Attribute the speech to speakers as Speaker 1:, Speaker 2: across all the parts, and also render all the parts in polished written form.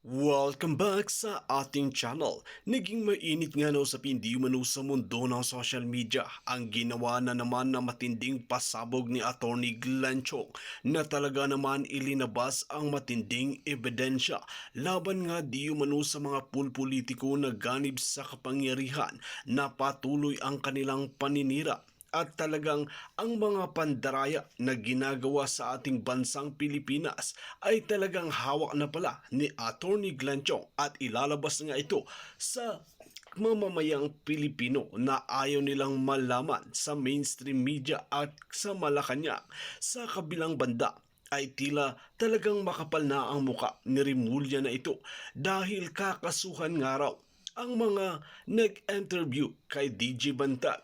Speaker 1: Welcome back sa ating channel. Naging mainit nga na usapin di umano sa mundo ng social media ang ginawa na naman na matinding pasabog ni Attorney Glenn Chong na talaga naman ilinabas ang matinding ebidensya laban nga di umano sa mga pulpolitiko na ganib sa kapangyarihan na patuloy ang kanilang paninira at talagang ang mga pandaraya na ginagawa sa ating bansang Pilipinas ay talagang hawak na pala ni Attorney Glenn Chong at ilalabas nga ito sa mamamayang Pilipino na ayaw nilang malaman sa mainstream media at sa Malacanang. Sa kabilang banda ay tila talagang makapal na ang muka ni Rimulya na ito dahil kakasuhan nga raw ang mga nag-interview kay DJ Bantag.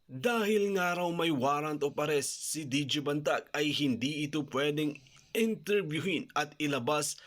Speaker 1: Dahil nga raw may warrant of arrest si DJ Bantag ay hindi ito pwedeng interviewin at ilabas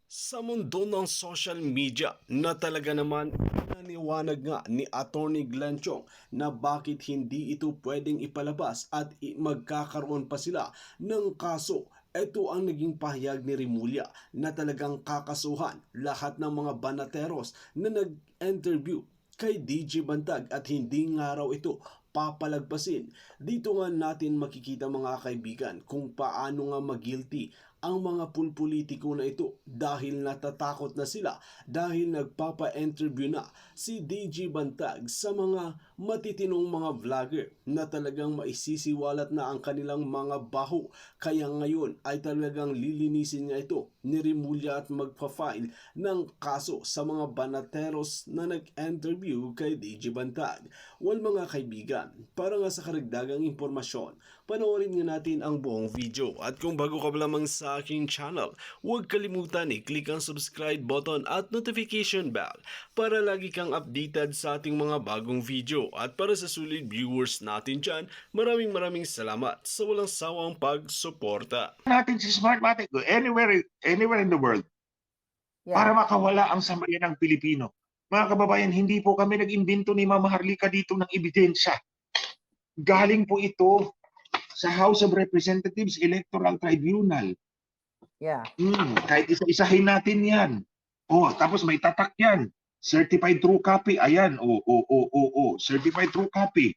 Speaker 1: sa mundo ng social media na talaga naman naniwanag nga ni Attorney Glenn Chong na bakit hindi ito pwedeng ipalabas at magkakaroon pa sila ng kaso. Ito ang naging pahayag ni Rimulya na talagang kakasuhan lahat ng mga banateros na nag-interview kay DJ Bantag at hindi nga raw ito papalagpasin. Dito nga natin makikita mga kaibigan kung paano nga magilty ang mga pulpolitiko na ito dahil natatakot na sila dahil nagpapa-interview na si DJ Bantag sa mga matitinong mga vlogger na talagang maisisiwalat na ang kanilang mga baho. Kaya ngayon ay talagang lilinisin nga ito ni Rimulya at magpa-file ng kaso sa mga banateros na nag-interview kay DJ Bantag. Well mga kaibigan, para nga sa karagdagang impormasyon, panoorin nga natin ang buong video. At kung bago ka pa lamang sa aking channel, huwag kalimutan i-click ang subscribe button at notification bell para lagi kang updated sa ating mga bagong video. At para sa solid viewers natin dyan, maraming salamat sa walang sawang pagsuporta.
Speaker 2: Natin si Smartmatic anywhere in the world para
Speaker 3: Yeah.
Speaker 2: makawala ang sambayanang Pilipino. Mga kababayan, hindi po kami nag-imbento ni Mama Harlika dito ng ebidensya. Galing po ito sa House of Representatives Electoral Tribunal.
Speaker 3: Yeah.
Speaker 2: Kahit isa-isahin natin yan. Tapos may tatak yan. Certified true copy. Ayan. Certified true copy.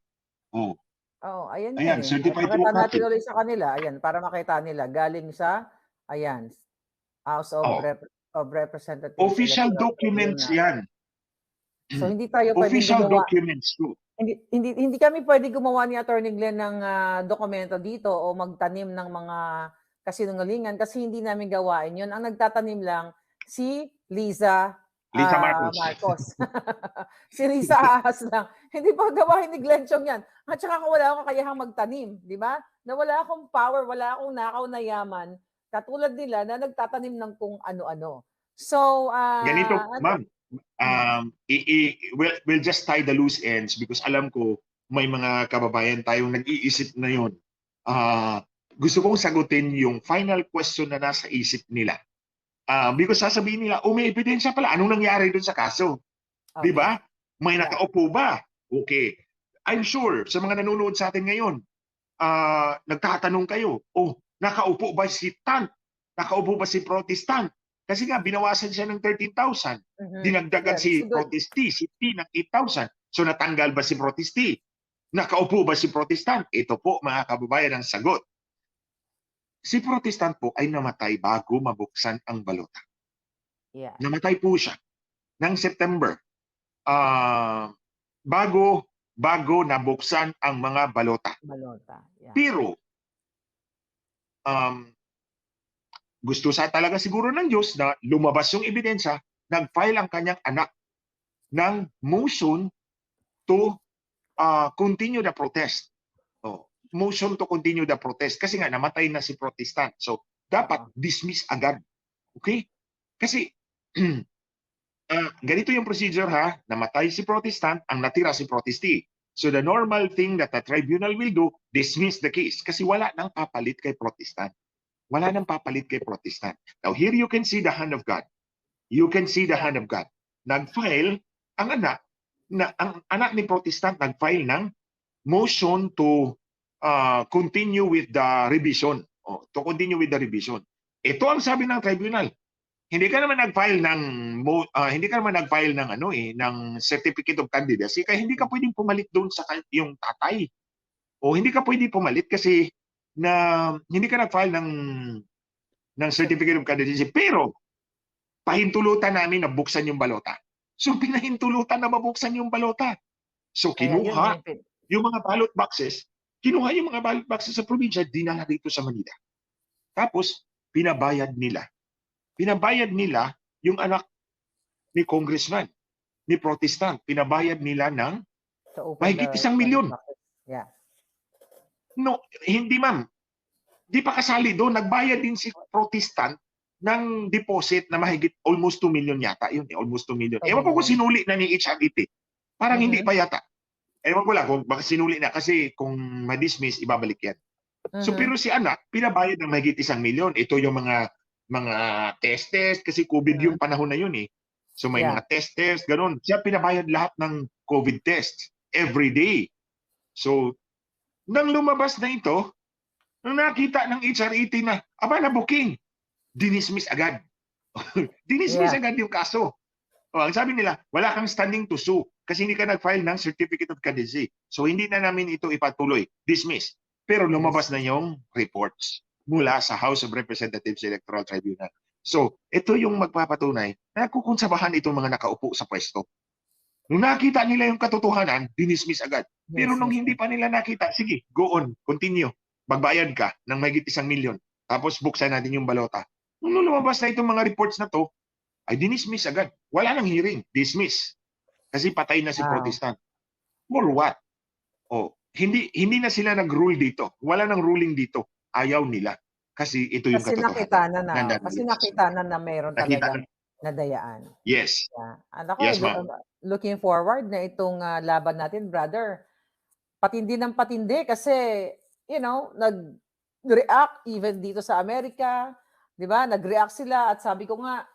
Speaker 3: Ayan
Speaker 2: Ayan,
Speaker 3: yan eh.
Speaker 2: certified true
Speaker 3: Pakita
Speaker 2: copy.
Speaker 3: natin ulit sa kanila. Ayan, para makita nila. Galing sa, ayan, House of,
Speaker 2: Oh,
Speaker 3: of Representatives
Speaker 2: official
Speaker 3: Electoral
Speaker 2: documents
Speaker 3: Tribunal.
Speaker 2: yan.
Speaker 3: So hindi tayo pwedeng
Speaker 2: Official
Speaker 3: gumawa.
Speaker 2: documents too.
Speaker 3: Hindi kami pwedeng gumawa ni Attorney Glenn ng dokumento dito o magtanim ng mga kasinungalingan kasi hindi namin gawain yun. Ang nagtatanim lang si Liza
Speaker 2: Lisa Marcos.
Speaker 3: Marcos. Si Risa Ahas lang. Hindi pa gawain ni Glenn Chong yan. At saka wala akong kakayahang magtanim, di ba? Na wala akong power, wala akong nakaw na yaman, katulad nila na nagtatanim ng kung ano-ano. So,
Speaker 2: Ganito, ma'am, we'll just tie the loose ends because alam ko may mga kababayan tayong nag-iisip na yun. Gusto kong sagutin yung final question na nasa isip nila. Because sasabihin nila, may ebidensya pala. Anong nangyari dun sa kaso? Di ba? May nakaupo ba? Okay. I'm sure sa mga nanonood sa atin ngayon, nagtatanong kayo, nakaupo ba si Tant? Nakaupo ba si Protestant? Kasi nga, binawasan siya ng 13,000. Dinagdagan si Protesti, si T ng 8,000. So natanggal ba si Protesti? Nakaupo ba si Protestant? Ito po mga kababayan ang sagot. Si Protestant po ay namatay bago mabuksan ang balota.
Speaker 3: Yeah.
Speaker 2: Namatay po siya ng September. Bago nabuksan ang mga balota.
Speaker 3: Yeah.
Speaker 2: Pero, gusto sa talaga siguro ng Diyos na lumabas yung ebidensya, nag-file ang kanyang anak ng motion to continue the protest. Motion to continue the protest kasi nga namatay na si Protestant. So, dapat dismiss agad. Okay? Kasi, ganito yung procedure ha, namatay si Protestant, ang natira si Protesti. So, the normal thing that the tribunal will do, dismiss the case kasi wala nang papalit kay Protestant. Wala nang papalit kay Protestant. Now, here you can see the hand of God. You can see the hand of God. Nag-file ang anak ni Protestant nag-file ng motion to continue with the revision. To continue with the revision. Ito ang sabi ng tribunal. hindi ka naman nag-file ng hindi ka naman nag-file ng ng certificate of candidacy kaya hindi ka pwedeng pumalit doon sa yung tatay. O hindi ka pwedeng pumalit kasi na hindi ka nag-file ng certificate of candidacy pero pahintulutan namin na buksan yung balota. So pinahintulutan na mabuksan yung balota. So
Speaker 3: Kaya yun
Speaker 2: kinuha
Speaker 3: yung pin-
Speaker 2: yung mga ballot boxes sa probinsya, dinala dito sa Manila. Tapos pinabayad nila. Pinabayad nila yung anak ni congressman, ni protestant. Pinabayad nila ng
Speaker 3: to open
Speaker 2: mahigit
Speaker 3: the
Speaker 2: 1,000,000.
Speaker 3: boxes. Yeah.
Speaker 2: No, hindi ma'am. Di pa kasali doon. Nagbayad din si protestant ng deposit na mahigit almost 2 million yata. Yun, almost 2 million.
Speaker 3: 2
Speaker 2: Ewan ko kung
Speaker 3: million.
Speaker 2: sinuli na ni HRET. Parang hindi
Speaker 3: Mhm.
Speaker 2: pa yata. Ewan ko lang kung baka sinuli na kasi kung ma-dismiss, ibabalik yan. So
Speaker 3: Mhm.
Speaker 2: pero si anak, pinabayad ng mahigit 1,000,000. Ito yung mga test kasi COVID yung panahon na yun eh. So may
Speaker 3: Yeah.
Speaker 2: mga test, ganun. Siya pinabayad lahat ng COVID test every day. So nang lumabas na ito, nang nakita ng HRET na, aba na booking, dinismiss agad. Dinismiss
Speaker 3: Yeah.
Speaker 2: agad yung kaso. Ang sabi nila, wala kang standing to sue kasi hindi ka nag-file ng certificate of candidacy. So hindi na namin ito ipatuloy. Dismiss. Pero lumabas na yung reports mula sa House of Representatives Electoral Tribunal. So ito yung magpapatunay na kukonsabahan itong mga nakaupo sa pwesto. Nung nakita nila yung katotohanan, dinismiss agad. Pero nung hindi pa nila nakita, sige, go on, continue. Magbayad ka ng mahigit 1,000,000. Tapos buksan natin yung balota. Nung lumabas na itong mga reports na to, ay dinismiss agad. Wala nang hearing. Dismiss. Kasi patay na si
Speaker 3: Wow.
Speaker 2: protestant. For what? Hindi na sila nag-rule dito. Wala nang ruling dito. Ayaw nila. Kasi ito yung
Speaker 3: Kasi nakita
Speaker 2: katotohanan.
Speaker 3: na, kasi nakita na meron
Speaker 2: Nakita
Speaker 3: talagang
Speaker 2: na.
Speaker 3: nadayaan.
Speaker 2: Yes.
Speaker 3: Yeah. Ako,
Speaker 2: Yes, ma'am.
Speaker 3: looking forward na itong laban natin, brother. Patindi ng patindi kasi, nag-react even dito sa Amerika, di ba? Nag-react sila at sabi ko nga,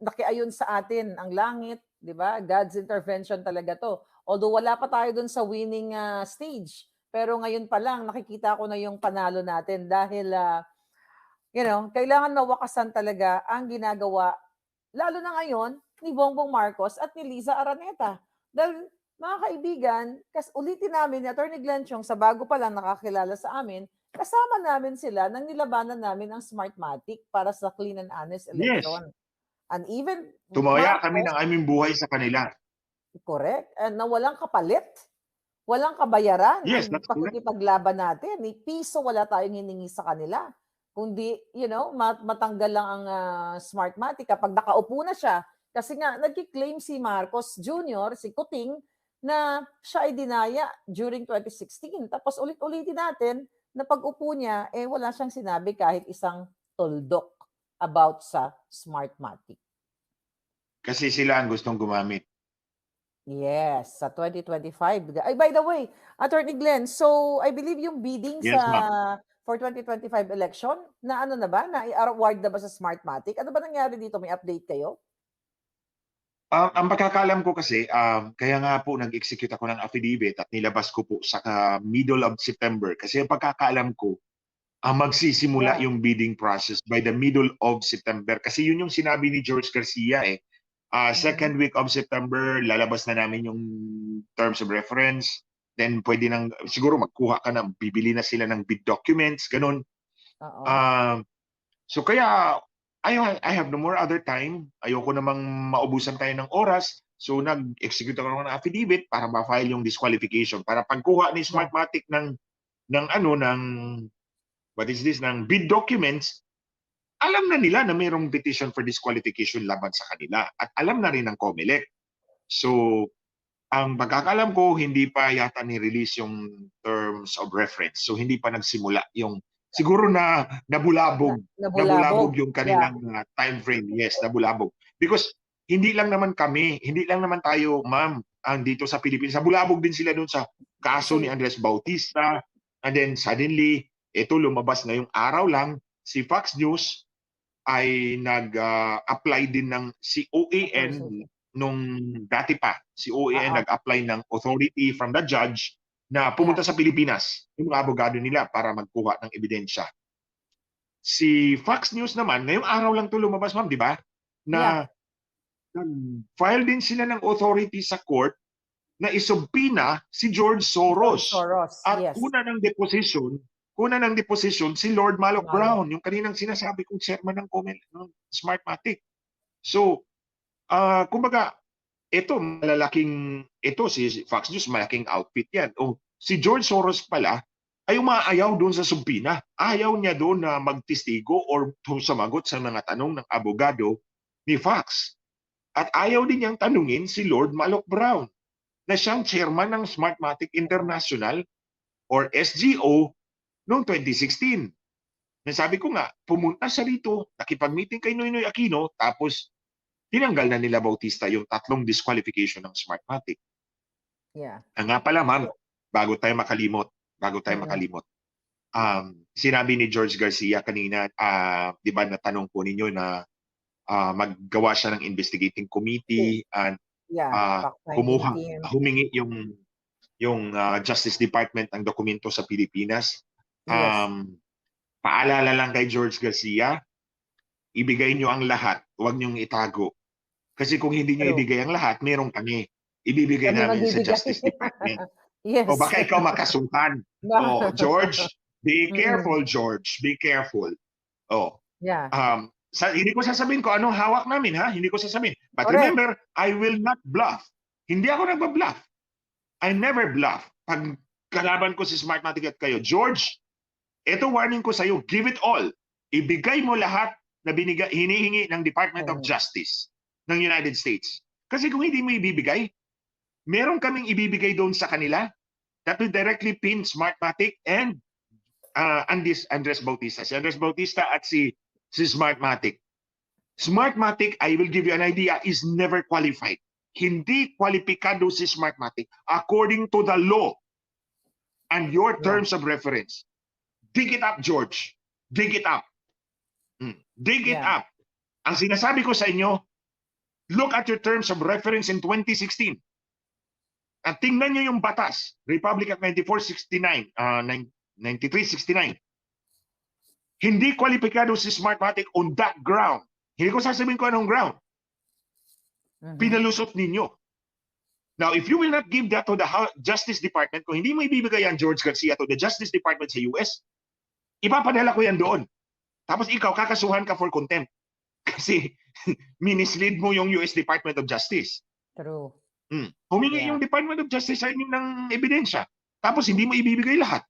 Speaker 3: nakiayon sa atin ang langit, di ba? God's intervention talaga to. Although wala pa tayo dun sa winning stage, pero ngayon pa lang nakikita ko na yung panalo natin dahil, kailangan mawakasan talaga ang ginagawa lalo na ngayon, ni Bongbong Marcos at ni Liza Araneta. Dahil, mga kaibigan, ulitin namin ni Atty. Glenn Chong sa bago pa lang nakakilala sa amin, kasama namin sila nang nilabanan namin ang Smartmatic para sa clean and honest
Speaker 2: Yes.
Speaker 3: election. And even
Speaker 2: Tumaya kami
Speaker 3: Marcos,
Speaker 2: ng aming buhay sa kanila.
Speaker 3: correct, and na walang kapalit, walang kabayaran
Speaker 2: Yes,
Speaker 3: ang
Speaker 2: that's correct.
Speaker 3: pakikipaglaban natin. Ni piso wala tayong hiningi sa kanila. Kundi, matanggal lang ang Smartmatic kapag nakaupo na siya. Kasi nga, nagki-claim si Marcos Jr., si Kuting, na siya ay dinaya during 2016. Tapos ulit-ulitin natin na pag-upo niya, wala siyang sinabi kahit isang tuldok about sa Smartmatic.
Speaker 2: Kasi sila ang gustong gumamit.
Speaker 3: Yes, sa 2025. Ay, by the way, Attorney Glenn, so I believe yung bidding
Speaker 2: Yes,
Speaker 3: for 2025 election, na ano na ba? Na i-award na ba sa Smartmatic? Ano ba nangyari dito? May update kayo?
Speaker 2: Ang pagkakaalam ko kasi, kaya nga po nag-execute ako ng affidavit at nilabas ko po sa middle of September. Kasi ang pagkakaalam ko, magsisimula
Speaker 3: Yeah.
Speaker 2: yung bidding process by the middle of September. Kasi yun yung sinabi ni George Garcia eh. Second week of September, lalabas na namin yung terms of reference. Then pwede nang, siguro magkuha ka na, bibili na sila ng bid documents, ganun.
Speaker 3: Oo.
Speaker 2: So kaya, I have no more other time. Ayoko namang maubusan tayo ng oras. So nag-execute ako ng affidavit para ma-file yung disqualification. Para pagkuha ni Smartmatic ng what is this, ng bid documents, alam na nila na mayroong petition for disqualification laban sa kanila. At alam na rin ng COMELEC. So, ang pagkakalam ko, hindi pa yata ni-release yung terms of reference. So, hindi pa nagsimula yung, siguro na nabulabog. Nabulabog yung kanilang time frame. Yes, nabulabog. Because, hindi lang naman tayo, ma'am, dito sa Pilipinas. Nabulabog din sila dun sa kaso ni Andres Bautista. And then, suddenly, ito lumabas ngayong araw lang, si Fox News ay nag-apply din ng si OAN nung dati pa. Si OAN nag-apply ng authority from the judge na pumunta sa Pilipinas, yung mga abogado nila para magkuha ng ebidensya. Si Fox News naman, ngayong araw lang ito lumabas, ma'am, di ba?
Speaker 3: Yeah.
Speaker 2: na nag-file din sila ng authority sa court na isubpina si George
Speaker 3: George
Speaker 2: Soros.
Speaker 3: Soros.
Speaker 2: At
Speaker 3: Yes.
Speaker 2: kuna ng deposition si Lord Malloch
Speaker 3: Malloch.
Speaker 2: Brown, yung kaninang sinasabi kong chairman ng Smartmatic. So, kumbaga, si Fox News, malaking outfit yan. O, si George Soros pala ay umaayaw doon sa subpina. Ayaw niya doon na magtistigo or sumagot sa mga tanong ng abogado ni Fox. At ayaw din niyang tanungin si Lord Malloch Brown na siyang chairman ng Smartmatic International or SGO noong 2016. Nasabi ko nga, pumunta siya rito, nakipag-meeting kay Noynoy Aquino, tapos tinanggal na nila Bautista yung 3 disqualification ng Smartmatic.
Speaker 3: Yeah.
Speaker 2: Nga pala, ma'am, bago tayo makalimot, sinabi ni George Garcia kanina, di ba natanong po ninyo na maggawa siya ng investigating committee and
Speaker 3: Yeah.
Speaker 2: humingi yung Justice Department ang dokumento sa Pilipinas.
Speaker 3: Yes.
Speaker 2: Paalala lang kay George Garcia, ibigay nyo ang lahat, huwag nyong itago. Kasi kung hindi nyo
Speaker 3: True.
Speaker 2: ibigay ang lahat, merong kami. Ibibigay
Speaker 3: Kami
Speaker 2: namin sa
Speaker 3: magbibigay.
Speaker 2: Justice Department.
Speaker 3: Yes.
Speaker 2: O baka ikaw makasuhan.
Speaker 3: No.
Speaker 2: George, be careful, George. Be careful.
Speaker 3: Yeah.
Speaker 2: Hindi ko sasabihin ko anong hawak namin, ha? Hindi ko sasabihin. But
Speaker 3: Correct.
Speaker 2: remember, I will not bluff. Hindi ako nagbabluff. I never bluff. Pag kalaban ko si Smartmatic at kayo, George, ito warning ko sa'yo, give it all. Ibigay mo lahat na hinihingi ng Department of Justice ng United States. Kasi kung hindi mo ibibigay, meron kaming ibibigay doon sa kanila that will directly pin Smartmatic and Andres Bautista. Si Andres Bautista at si Smartmatic. Smartmatic, I will give you an idea, is never qualified. Hindi kwalipikado si Smartmatic according to the law and your terms of reference. Dig it up, George. Dig it up. Dig it up. Ang sinasabi ko sa inyo, look at your terms of reference in 2016. At tingnan nyo yung batas, Republic Act 9369. Hindi kwalipikado si Smartmatic on that ground. Hindi ko sasabihin ko anong ground. Pinalusot ninyo. Now, if you will not give that to the Justice Department, kung hindi mo ibibigay yan, George Garcia, to the Justice Department sa US, ipapadala ko yan doon. Tapos ikaw, kakasuhan ka for contempt. Kasi minislead mo yung US Department of Justice.
Speaker 3: True.
Speaker 2: Humingi yung Department of Justice sa inyo ng ebidensya. Tapos hindi mo ibibigay lahat.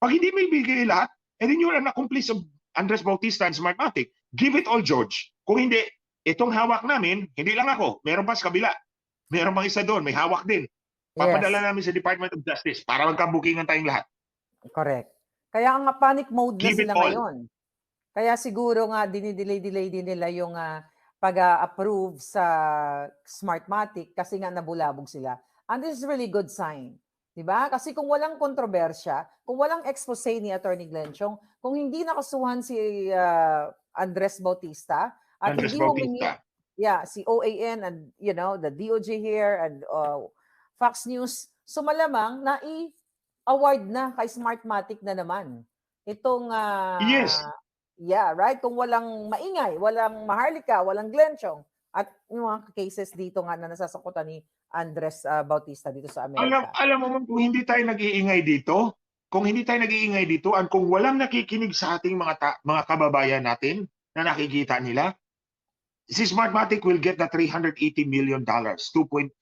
Speaker 2: Pag hindi mo ibibigay lahat, and then you're an accomplice of Andres Bautista and Smartmatic. Give it all, George. Kung hindi, itong hawak namin, hindi lang ako, meron pa sa kabila. Meron pang isa doon, may hawak din. Papadala namin sa Department of Justice para magkabukingan tayong lahat.
Speaker 3: Correct. Kaya nga panic mode na
Speaker 2: Give it
Speaker 3: sila
Speaker 2: all.
Speaker 3: ngayon. Kaya siguro nga dinidelay din nila yung pag-approve sa Smartmatic kasi nga nabulabog sila. And this is really good sign. Diba? Kasi kung walang kontrobersya, kung walang expose ni Attorney Glenn Chong, kung hindi nakasuhan si Andres Bautista at
Speaker 2: Andres
Speaker 3: hindi
Speaker 2: Bautista.
Speaker 3: si OAN and the DOJ here and Fox News, so malamang na i-award na kay Smartmatic na naman. Itong
Speaker 2: Yes.
Speaker 3: right? Kung walang maingay, walang Maharlika, walang Glenn Chong at yung mga cases dito nga na nasasakutan ni Andres Bautista dito sa Amerika.
Speaker 2: Alam mo kung hindi tayo nag-iingay dito, at kung walang nakikinig sa ating mga kababayan natin na nakikita nila, si Smartmatic will get the $380 million, 2.22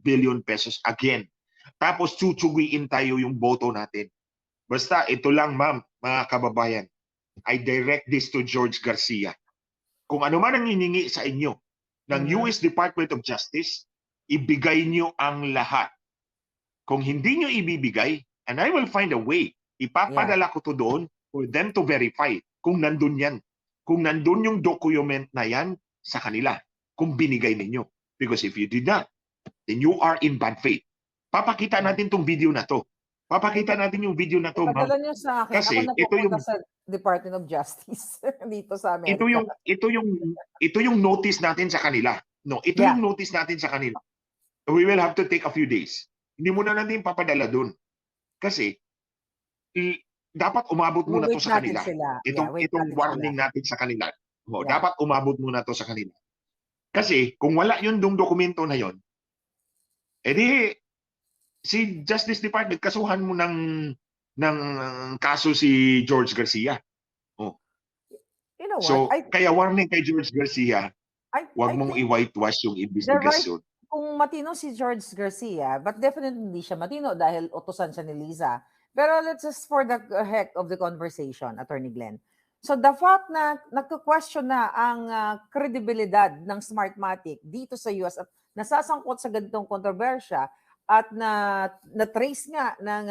Speaker 2: billion pesos again. Tapos chuchuguin tayo yung boto natin. Basta ito lang, ma'am, mga kababayan, I direct this to George Garcia. Kung ano man ang hiningi sa inyo ng US Department of Justice, ibigay nyo ang lahat. Kung hindi nyo ibibigay, and I will find a way, ipapadala ko to doon for them to verify kung nandun yan. Kung nandun yung document na yan sa kanila, kung binigay ninyo. Because if you did not, then you are in bad faith. Papakita natin tong video na to. Papakita natin yung video na to, ma'am.
Speaker 3: Padala nyo sa akin.
Speaker 2: Kasi
Speaker 3: ako napupunta sa Department of Justice dito sa Amerika.
Speaker 2: Ito yung notice natin sa kanila. No, ito yung notice natin sa kanila. We will have to take a few days. Hindi muna natin papadala doon. Kasi dapat umabot muna to sa kanila. Itong warning natin sa kanila. Dapat umabot muna to sa kanila. Kasi kung wala yung dokumento na yon, edi si Justice Department kasuhan mo ng kaso si George Garcia. Oh.
Speaker 3: You know what?
Speaker 2: So, kaya warning kay George Garcia,
Speaker 3: I
Speaker 2: wag mong
Speaker 3: think
Speaker 2: i-whitewash yung
Speaker 3: the right,
Speaker 2: investigasyon.
Speaker 3: kung matino si George Garcia, but definitely hindi siya matino dahil utusan siya ni Liza. Pero let's just for the heck of the conversation, Attorney Glenn. So the fact na nagko-question na ang kredibilidad ng Smartmatic dito sa US at nasasangkot sa ganitong kontrobersya at na-trace nga ng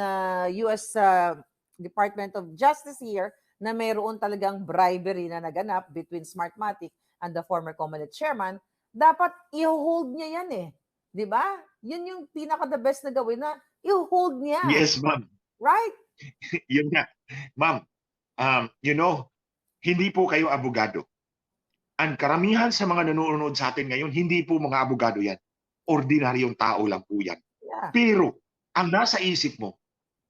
Speaker 3: US Department of Justice here na mayroon talagang bribery na naganap between Smartmatic and the former COMELEC chairman, dapat i-hold niya yan eh. Di ba? Yun yung pinaka-the best na gawin na i-hold niya.
Speaker 2: Yes, ma'am.
Speaker 3: Right?
Speaker 2: Yun nga. Ma'am, hindi po kayo abogado. Ang karamihan sa mga nanonood sa atin ngayon, hindi po mga abogado yan. Ordinaryong tao lang po yan.
Speaker 3: Yeah.
Speaker 2: Pero, ang nasa isip mo,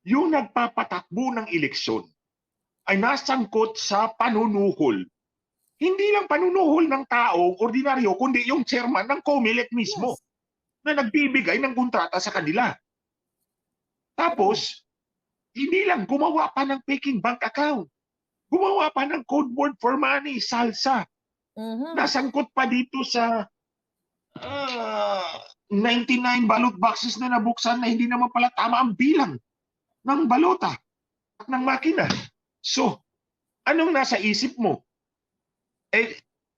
Speaker 2: yung nagpapatakbo ng eleksyon ay nasangkot sa panunuhol. Hindi lang panunuhol ng tao, ordinaryo, kundi yung chairman ng COMELEC mismo na nagbibigay ng kontrata sa kanila. Tapos, hindi lang, gumawa pa ng faking bank account. Gumawa pa ng code word for money, salsa. Nasangkot pa dito sa 99 ballot boxes na nabuksan na hindi naman pala tama ang bilang ng balota at ng makina. So, anong nasa isip mo?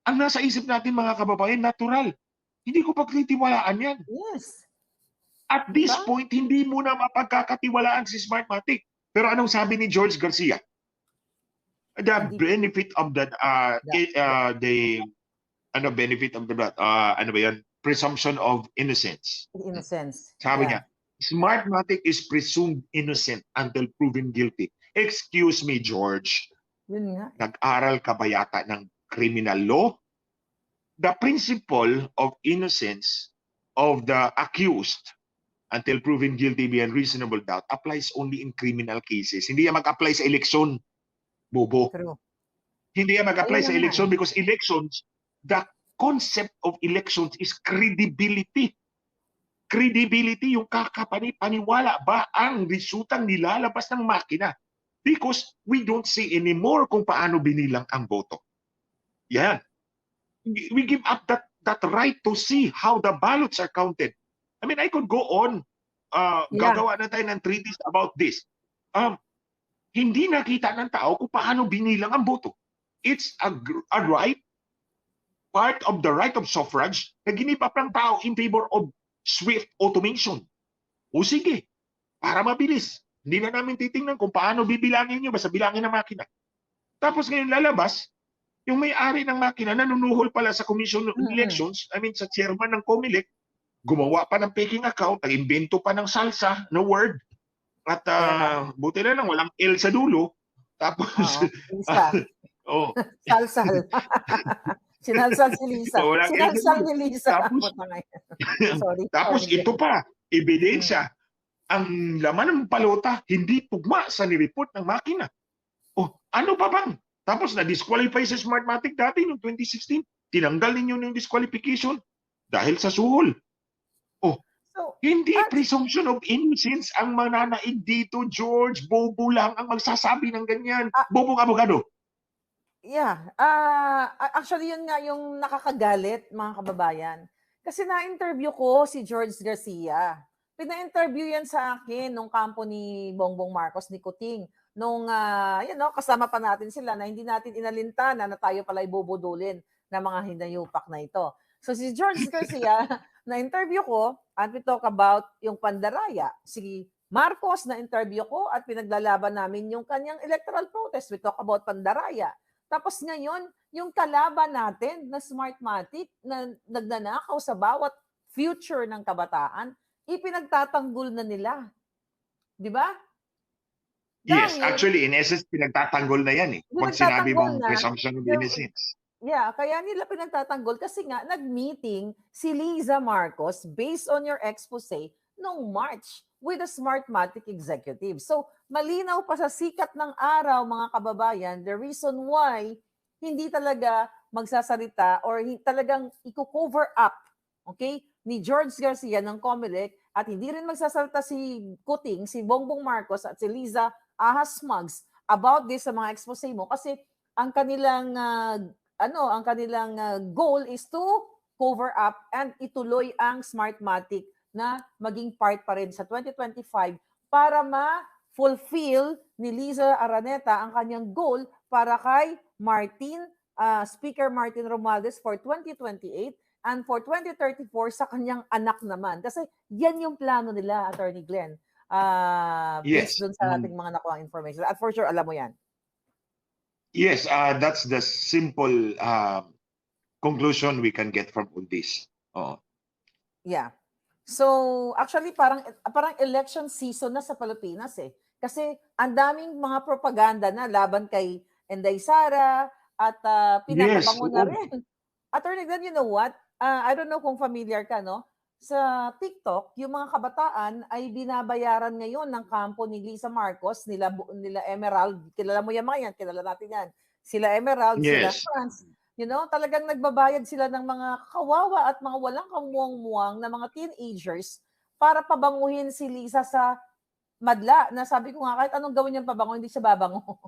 Speaker 2: Ang nasa isip natin mga kababayan, natural. Hindi ko pagtitiwalaan yan.
Speaker 3: Yes.
Speaker 2: At this point, hindi mo na mapagkakatiwalaan si Smartmatic. Pero anong sabi ni George Garcia? The benefit of that, presumption of innocence.
Speaker 3: Innocence.
Speaker 2: Sabi niya, Smartmatic is presumed innocent until proven guilty. Excuse me, George.
Speaker 3: Yun nga.
Speaker 2: Nag-aral ka ba yata ng criminal law? The principle of innocence of the accused until proven guilty beyond reasonable doubt applies only in criminal cases. Hindi yan mag-apply sa eleksyon, bobo.
Speaker 3: True.
Speaker 2: Hindi yan mag-apply sa eleksyon because elections, the concept of elections is credibility. Credibility, yung kakapani-paniwala ba ang resultang nilalabas ng makina? Because we don't see anymore kung paano binilang ang boto. Yan. We give up that right to see how the ballots are counted. I mean, I could go on. Gagawa na tayo ng treatise about this. Hindi nakita ng tao kung paano binilang ang boto. It's a right, part of the right of suffrage na ginip up ng tao in favor of swift automation. O sige, para mabilis. Hindi na namin titingnan kung paano bibilangin nyo, basta bilangin ng makina. Tapos ngayon lalabas, yung may-ari ng makina nanunuhol pala sa Commission of Elections, sa chairman ng COMELEC, gumawa pa ng faking account, nag-invento pa ng salsa na word, at buti na lang, walang L sa dulo. Tapos,
Speaker 3: salsal. Sinalsal si Lisa. Sinalsal ni Lisa.
Speaker 2: Tapos ito pa, ebidensya. Ang laman ng balota, hindi tugma sa nireport ng makina. Ano pa bang? Tapos na-disqualify sa Smartmatic dati noong 2016. Tinanggal ninyo yung disqualification dahil sa suhol. Hindi presumption of innocence ang mananaig dito, George. Bobo lang ang magsasabi ng ganyan. Bobong abogado.
Speaker 3: Yeah. Actually, yun nga yung nakakagalit, mga kababayan. Kasi na-interview ko si George Garcia. Pina-interview yan sa akin nung kampo ni Bongbong Marcos, ni Kuting. Nung, kasama pa natin sila na hindi natin inalintana na tayo pala ibubudulin ng mga hinayupak na ito. So si George Garcia, na-interview ko, and we talk about yung pandaraya. Si Marcos na-interview ko at pinaglalaban namin yung kanyang electoral protest. We talk about pandaraya. Tapos ngayon, yung kalaban natin na Smartmatic na nagnanakaw sa bawat future ng kabataan, ipinagtatanggol na nila. Di ba?
Speaker 2: Yes, actually, in essence, pinagtatanggol na yan eh. Pag sinabi mong presumption of innocence.
Speaker 3: Yeah, kaya nila pinagtatanggol kasi nga nag-meeting si Liza Marcos based on your expose noong March with the Smartmatic executive. So, malinaw pa sa sikat ng araw, mga kababayan, the reason why hindi talaga magsasalita or talagang i-cover up, okay, ni George Garcia ng COMELEC at hindi rin magsasalita si Kuting, si Bongbong Marcos at si Liza Ahas Smugs about this sa mga expose mo kasi ang kanilang goal is to cover up and ituloy ang Smartmatic na maging part pa rin sa 2025 para ma-fulfill ni Liza Araneta ang kanyang goal para kay Speaker Martin Romualdez for 2028 and for 2034 sa kanyang anak naman. Kasi yan yung plano nila, Attorney Glenn. Based
Speaker 2: Yes.
Speaker 3: dun sa ating mga nakuha information. At for sure, alam mo yan.
Speaker 2: Yes, that's the simple conclusion we can get from all this. Oo.
Speaker 3: Yeah. So, actually, parang election season na sa Pilipinas eh. Kasi ang daming mga propaganda na laban kay Inday Sara at pinapabango na
Speaker 2: oo.
Speaker 3: rin. Attorney Glenn, you know what? I don't know kung familiar ka, no? Sa TikTok, yung mga kabataan ay binabayaran ngayon ng kampo ni Lisa Marcos, nila Emerald. Kilala mo yan mga yan, kilala natin yan. Sila Emerald, sila
Speaker 2: Yes.
Speaker 3: France. You know, talagang nagbabayad sila ng mga kawawa at mga walang kamuwang-muwang na mga teenagers para pabanguhin si Lisa sa madla. Na sabi ko nga, kahit anong gawin niyang pabango, hindi siya babango.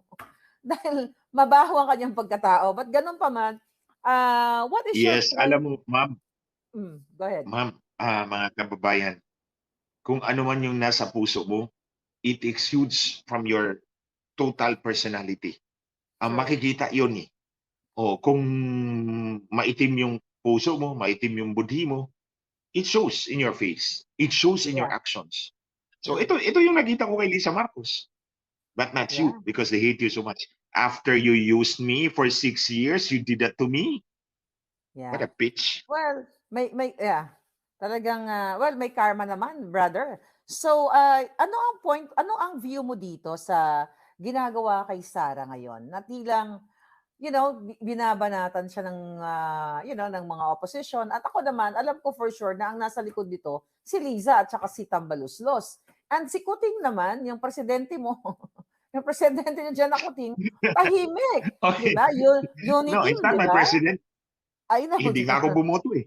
Speaker 3: Dahil mabaho ang kanyang pagkatao. But ganun pa man, what is your
Speaker 2: Yes, alam mo, ma'am,
Speaker 3: Go ahead.
Speaker 2: mga kababayan, kung ano man yung nasa puso mo, it exudes from your total personality.
Speaker 3: True.
Speaker 2: Makikita yun eh. Kung maitim yung puso mo, maitim yung budhi mo, it shows in your face. It shows in your actions. So ito yung nakita ko kay Lisa Marcos. But not you, because they hate you so much. After you used me for 6 years, you did that to me. What a bitch.
Speaker 3: Well, may talagang may karma naman, brother. So, ano ang view mo dito sa ginagawa kay Sara ngayon? Na tilang binabanatan siya ng ng mga opposition at ako naman alam ko for sure na ang nasa likod dito si Liza at saka si Tambaluslos. And si Kuting naman, yung presidente mo, yung presidente niyo dyan na Kuting, tahimik.
Speaker 2: Okay.
Speaker 3: Diba? Unity,
Speaker 2: No, it's not my president.
Speaker 3: I know.
Speaker 2: Hindi nga ako bumoto eh.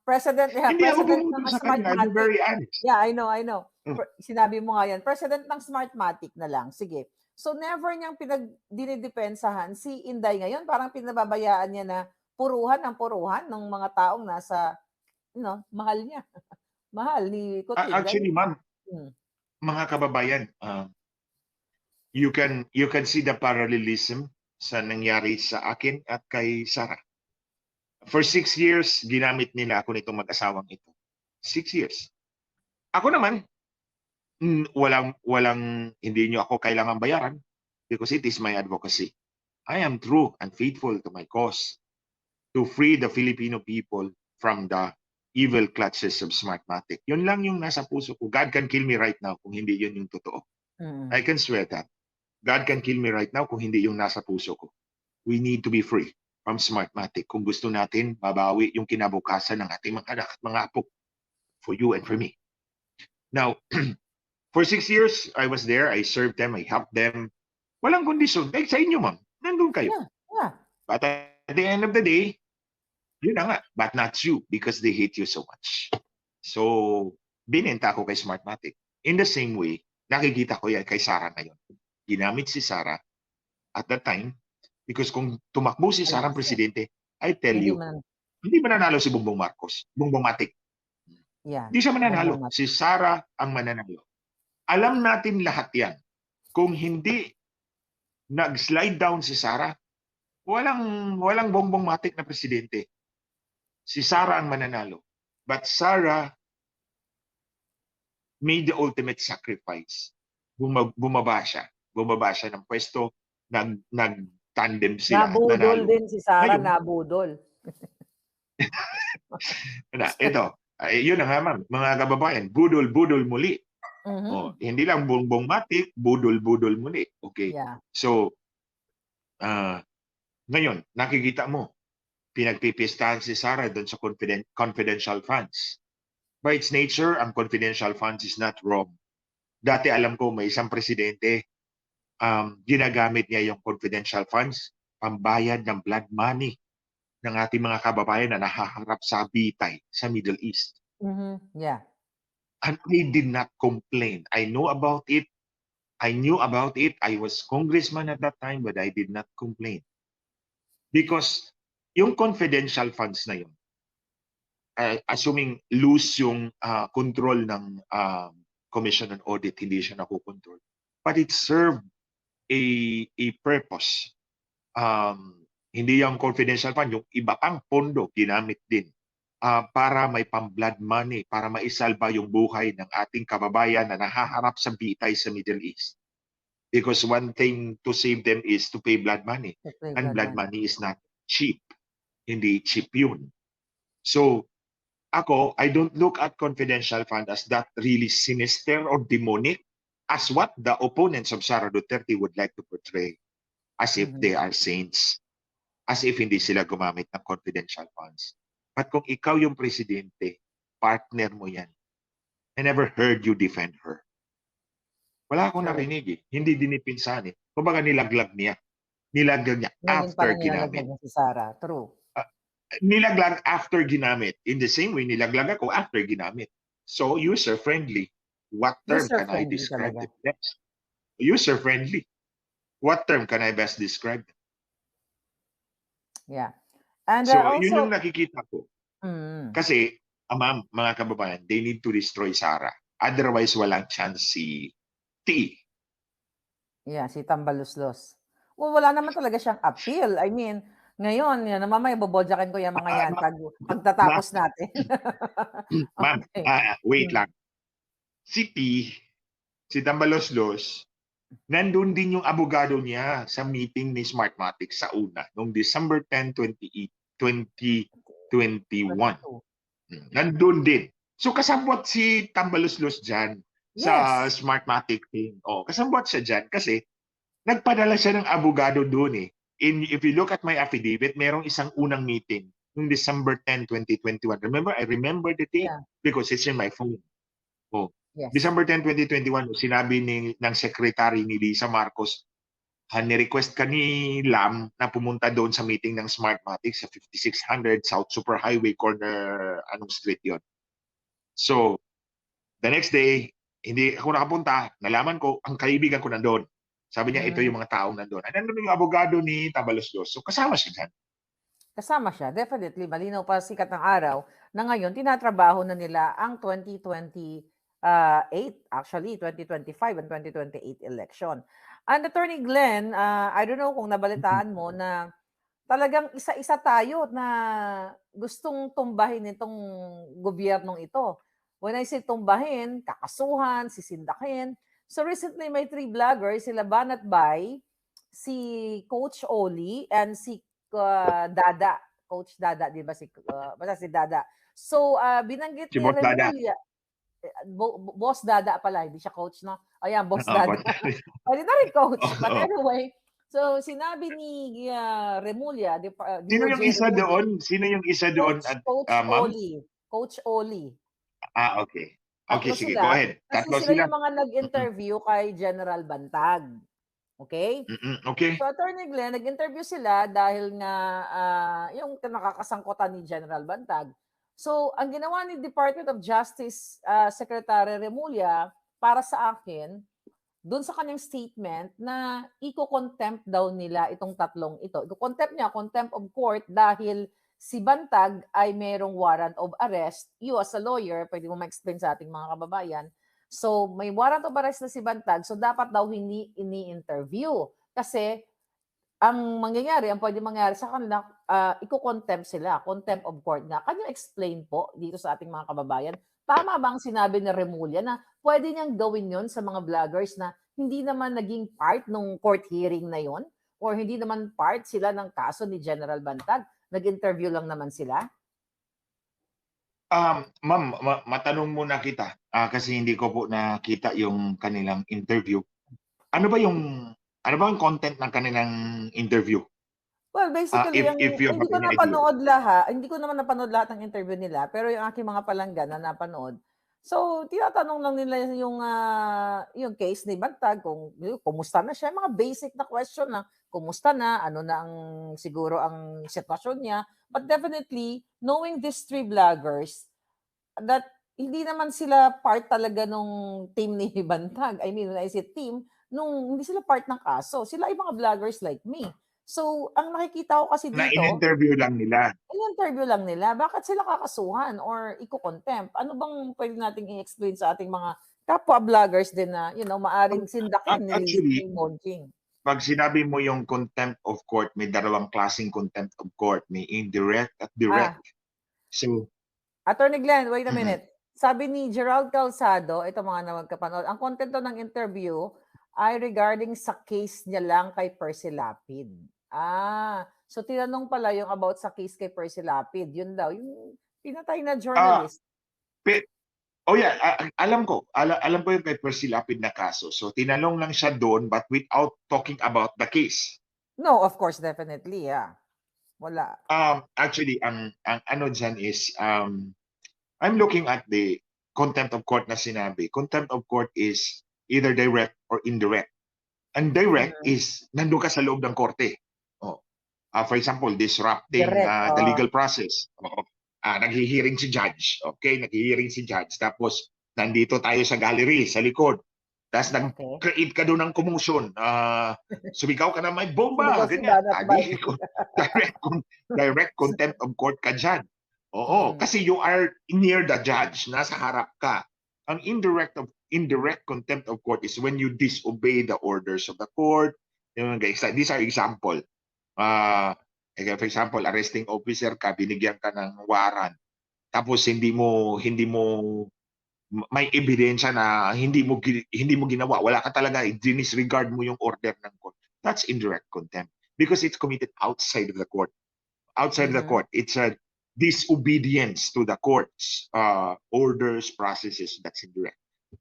Speaker 3: President
Speaker 2: Hindi ako
Speaker 3: president
Speaker 2: bumoto
Speaker 3: ng
Speaker 2: sa kanila. I'm very honest.
Speaker 3: Yeah, I know.
Speaker 2: Mm.
Speaker 3: Sinabi mo nga yan. President ng Smartmatic na lang. Sige. So never niyang dinidepensahan si Inday ngayon. Parang pinababayaan niya na puruhan ng mga taong nasa, mahal niya. Mahal ni Kuting.
Speaker 2: Actually, ma'am, mga kababayan, you can see the parallelism sa nangyari sa akin at kay Sara. For 6 years, ginamit nila ako nitong mag-asawang ito. 6 years. Ako naman, hindi nyo ako kailangan bayaran because it is my advocacy. I am true and faithful to my cause to free the Filipino people from the evil clutches of Smartmatic. Yun lang yung nasa puso ko. God can kill me right now kung hindi yun yung totoo. I can swear that. God can kill me right now kung hindi yung nasa puso ko. We need to be free from Smartmatic kung gusto natin mabawi yung kinabukasan ng ating mga anak at mga apo for you and for me. Now, for 6 years, I was there. I served them. I helped them. Walang kondisyon. Like sa inyo, ma'am. Nandun kayo.
Speaker 3: Yeah.
Speaker 2: But at the end of the day, yun na nga. But not you because they hate you so much. So, binenta ako kay Smartmatic. In the same way, nakikita ko yan kay Sara ngayon. Ginamit si Sara at that time because kung tumakbo si Sara ang presidente, I tell you, hindi mananalo si Bongbong Marcos. Bongbong Matic.
Speaker 3: Yeah.
Speaker 2: Hindi siya mananalo. Si Sara ang mananalo. Alam natin lahat yan. Kung hindi nag-slide down si Sara, walang Bongbong Matic na presidente. Si Sara ang mananalo. But Sara made the ultimate sacrifice. Bumaba siya. Bumaba siya ng pwesto. Nag-tandem sila.
Speaker 3: Nabudol din si Sara,
Speaker 2: ngayon,
Speaker 3: nabudol.
Speaker 2: Ito, yun na nga ma'am, mga kababayan, budol-budol muli. Hindi lang Bongbong Matic, budol-budol muli. Okay.
Speaker 3: Yeah.
Speaker 2: So, ngayon, nakikita mo, pinagpipistahan si Sara doon sa confidential funds. By its nature, ang confidential funds is not wrong. Dati alam ko may isang presidente, ginagamit niya yung confidential funds, pambayad ng blood money ng ating mga kababayan na nahaharap sa bitay sa Middle East.
Speaker 3: Yeah.
Speaker 2: And I did not complain. I know about it. I knew about it. I was congressman at that time, but I did not complain. Because yung confidential funds na yun, assuming loose yung control ng Commission on Audit, hindi siya nakukontrol. But it served a purpose. Hindi yung confidential fund, yung iba pang pondo ginamit din para may pang-blood money, para maisalba yung buhay ng ating kababayan na nahaharap sa bitay sa Middle East. Because one thing to save them is to pay blood money. And blood money is not cheap. Hindi cheap yun. So, ako, I don't look at confidential fund as that really sinister or demonic as what the opponents of Sara Duterte would like to portray. As if they are saints. As if hindi sila gumamit ng confidential funds. But kung ikaw yung presidente, partner mo yan. I never heard you defend her. Wala akong narinig eh. Hindi dinipinsan eh. Kumbaga nilaglag niya. Nilaglag niya after ginamit.
Speaker 3: Si Sara. True.
Speaker 2: Nilaglag after ginamit. In the same way, nilaglag ako after ginamit. So, user-friendly. What term can I describe it best? User-friendly. What term can I best describe it?
Speaker 3: Yeah. And
Speaker 2: So,
Speaker 3: also,
Speaker 2: yun yung nakikita ko. Kasi, ma'am, mga kababayan, they need to destroy Sara. Otherwise, walang chance si T.
Speaker 3: Yeah, si Tambaluslos. Well, wala naman talaga siyang appeal. I mean, ngayon, yan, mamaya bobodyakin ko yung mga yan pagtatapos natin.
Speaker 2: Ma'am, wait lang. Si T, si Tambaloslos, nandun din yung abogado niya sa meeting ni Smartmatic sa una, noong December 10, 2021. Nandun din. So kasabwat si Tambaloslos dyan sa Smartmatic team. Kasabwat siya dyan kasi nagpadala siya ng abogado doon eh. If you look at my affidavit, merong isang unang meeting noong December 10, 2021. Remember, I remember the date because it's in my phone. December 10, 2021, sinabi ng secretary ni Lisa Marcos, ni-request ka ni Lam na pumunta doon sa meeting ng Smartmatic sa 5600 South Superhighway corner, anong street yon. So, the next day, hindi ako nakapunta, nalaman ko, ang kaibigan ko nandoon. Sabi niya, ito yung mga taong nandoon. At nandun yung abogado ni Tambaloslos. So, kasama siya dyan.
Speaker 3: Kasama siya, definitely. Malinaw pa sikat ng araw na ngayon, tinatrabaho na nila ang 2028, actually, 2025 and 2028 election. And Attorney Glenn, I don't know kung nabalitaan mo na talagang isa-isa tayo na gustong tumbahin itong gobyernong ito. When I say tumbahin, kakasuhan, sisindakin. So recently, may 3 vloggers, sila Banat Bay, si Coach Oli, and si Dada. Coach Dada, di ba? Basta si Dada. So, binanggit
Speaker 2: Si
Speaker 3: ni
Speaker 2: Boss Dada.
Speaker 3: Remulla, Boss Dada pala, hindi siya coach, no? Ayan, Boss Dada. Pwede na rin coach. But anyway, so sinabi ni Remulla,
Speaker 2: Sino yung isa doon? Sino yung isa doon?
Speaker 3: Coach Oli. Coach Oli.
Speaker 2: Okay. Okay, sige, go ahead.
Speaker 3: Kasi sila yung mga nag-interview kay General Bantag. Okay?
Speaker 2: Okay.
Speaker 3: So, Attorney Glenn, nag-interview sila dahil nga yung nakakasangkutan ni General Bantag. So, ang ginawa ni Department of Justice Secretary Remulla para sa akin, doon sa kanyang statement na i-contempt daw nila itong tatlong ito. I-contempt niya, contempt of court dahil si Bantag ay merong warrant of arrest. You as a lawyer, pwede mo ma-explain sa ating mga kababayan. So, may warrant of arrest na si Bantag, so dapat daw hindi ini-interview. Kasi, ang pwede mangyari sa kanila, i-contempt sila, contempt of court nga. Can you explain po dito sa ating mga kababayan? Tama ba ang sinabi ni Remulla na pwede niyang gawin yon sa mga vloggers na hindi naman naging part ng court hearing na yon? Or hindi naman part sila ng kaso ni General Bantag? Nag-interview lang naman sila?
Speaker 2: Ma'am, matanong muna kita kasi hindi ko po nakita yung kanilang interview. Ano ba ang content ng kanilang interview?
Speaker 3: Well, basically,
Speaker 2: if you
Speaker 3: hindi
Speaker 2: have
Speaker 3: ko
Speaker 2: any
Speaker 3: napanood lahat. Hindi ko naman napanood lahat ng interview nila, pero yung aking mga palanggan na napanood. So, tinatanong lang nila yung case ni Bantag, kung kumusta na siya, mga basic na question lang. kumusta na, ano na ang siguro ang sitwasyon niya. But definitely, knowing these three vloggers, that hindi naman sila part talaga nung team ni Bantag. I mean, when I say team, nung hindi sila part ng kaso. Sila ay mga vloggers like me. So, ang nakikita ko kasi
Speaker 2: Na
Speaker 3: dito,
Speaker 2: in-interview lang nila.
Speaker 3: in-interview lang nila, bakit sila kakasuhan or iko-contempt? Ano bang pwede nating i-explain sa ating mga kapwa vloggers din na, maaring sindakin ni
Speaker 2: Actually,
Speaker 3: Monjing?
Speaker 2: pag sinabi mo yung contempt of court, may dalawang klaseng contempt of court. May indirect at direct.
Speaker 3: Ah,
Speaker 2: So,
Speaker 3: Attorney Glenn, wait a
Speaker 2: mm,
Speaker 3: minute. Sabi ni Gerald Calzado, ito mga na magkapanood, ang content daw ng interview ay regarding sa case niya lang kay Percy Lapid. So tinanong pala yung about sa case kay Percy Lapid. Yun daw, yung pinatay na
Speaker 2: ah,
Speaker 3: journalist.
Speaker 2: pe- oh yeah, alam ko. Alam ko yung kay Percy Lapid na kaso. So, tinanong lang siya doon but without talking about the case.
Speaker 3: No, of course, definitely, yeah. Wala.
Speaker 2: Actually, ang ano dyan is, I'm looking at the contempt of court na sinabi. Contempt of court is either direct or indirect. Ang direct
Speaker 3: Mhm.
Speaker 2: is nandun ka sa loob ng korte. Oh. For example, disrupting
Speaker 3: Direct,
Speaker 2: the legal process. Oo. Naghihiring si judge. Okay, naghihiring si judge. Tapos, nandito tayo sa gallery, sa likod. Tapos,
Speaker 3: okay.
Speaker 2: nag-create ka doon ng commotion. Sumigaw ka na may bomba,
Speaker 3: Sumigaw si
Speaker 2: ganyan.
Speaker 3: Banat
Speaker 2: Di,
Speaker 3: Bay.
Speaker 2: direct, direct contempt of court ka dyan. Oo,
Speaker 3: Mm.
Speaker 2: kasi you are near the judge, nasa harap ka. Ang indirect contempt of court is when you disobey the orders of the court. These are example. For example, arresting officer ka, binigyan ka ng warrant. Tapos hindi mo may ebidensya na hindi mo ginawa. Wala ka talaga, disregard mo yung order ng court. That's indirect contempt because it's committed outside of the court. Outside the
Speaker 3: Mhm.
Speaker 2: court, it's a disobedience to the court's orders, processes. That's indirect.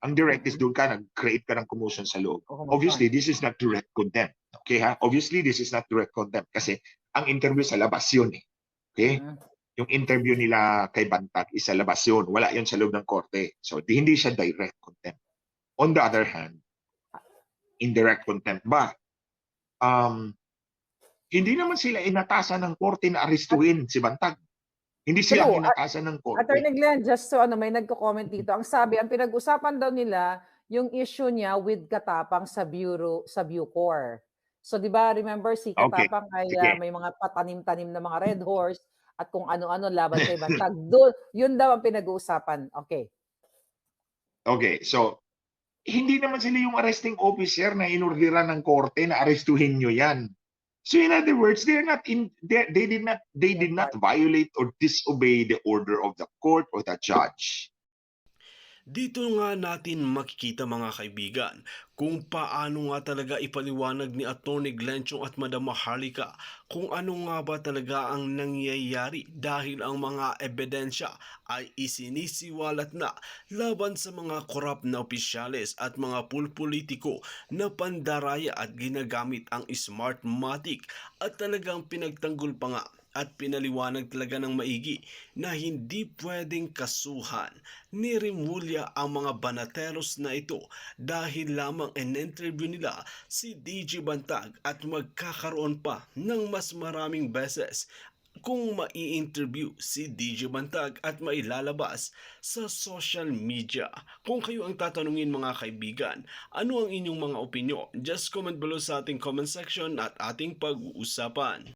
Speaker 2: Ang direct is
Speaker 3: Mhm.
Speaker 2: doon ka, nag-create ka ng commotion sa loob.
Speaker 3: O
Speaker 2: Obviously,
Speaker 3: commotion.
Speaker 2: this is not direct contempt. Okay ha? Obviously, this is not direct contempt kasi ang interview sa labas yun eh. Okay?
Speaker 3: Mhm.
Speaker 2: Yung interview nila kay Bantag is sa labas yun. Wala yun sa loob ng korte. So, hindi siya direct contempt. On the other hand, indirect contempt ba? Hindi naman sila inatasan ng korte na
Speaker 3: At
Speaker 2: arestuhin si Bantag. Hindi sila ang
Speaker 3: true.
Speaker 2: inatasan ng korte.
Speaker 3: Attorney Glenn, just so may nagko-comment dito. Ang sabi, ang pinag-usapan daw nila yung issue niya with Katapang sa Bucor. So 'di ba, remember si
Speaker 2: Okay,
Speaker 3: Katapang ay
Speaker 2: sige.
Speaker 3: may mga patanim-tanim na mga red horse at kung ano-ano laban kay Bantag. Doon, yun daw ang pinag-uusapan. Okay.
Speaker 2: Okay, so hindi naman sila yung arresting officer na inorderan ng korte na arestuhin nyo yan. So in other words, they did not violate or disobey the order of the court or the judge.
Speaker 1: Dito nga natin makikita mga kaibigan kung paano nga talaga ipaliwanag ni Atty. Glenchong at Madam Maharlika kung ano nga ba talaga ang nangyayari dahil ang mga ebidensya ay isinisiwalat na laban sa mga korap na opisyales at mga pulpolitiko na pandaraya at ginagamit ang Smartmatic at talagang pinagtanggol pa nga at pinaliwanag talaga ng maigi na hindi pwedeng kasuhan ni Rimulya ang mga banateros na ito dahil lamang in-interview nila si DJ Bantag at magkakaroon pa ng mas maraming beses kung mai-interview si DJ Bantag at mailalabas sa social media. Kung kayo ang tatanungin mga kaibigan, ano ang inyong mga opinyon? Just comment below sa ating comment section at ating pag-uusapan.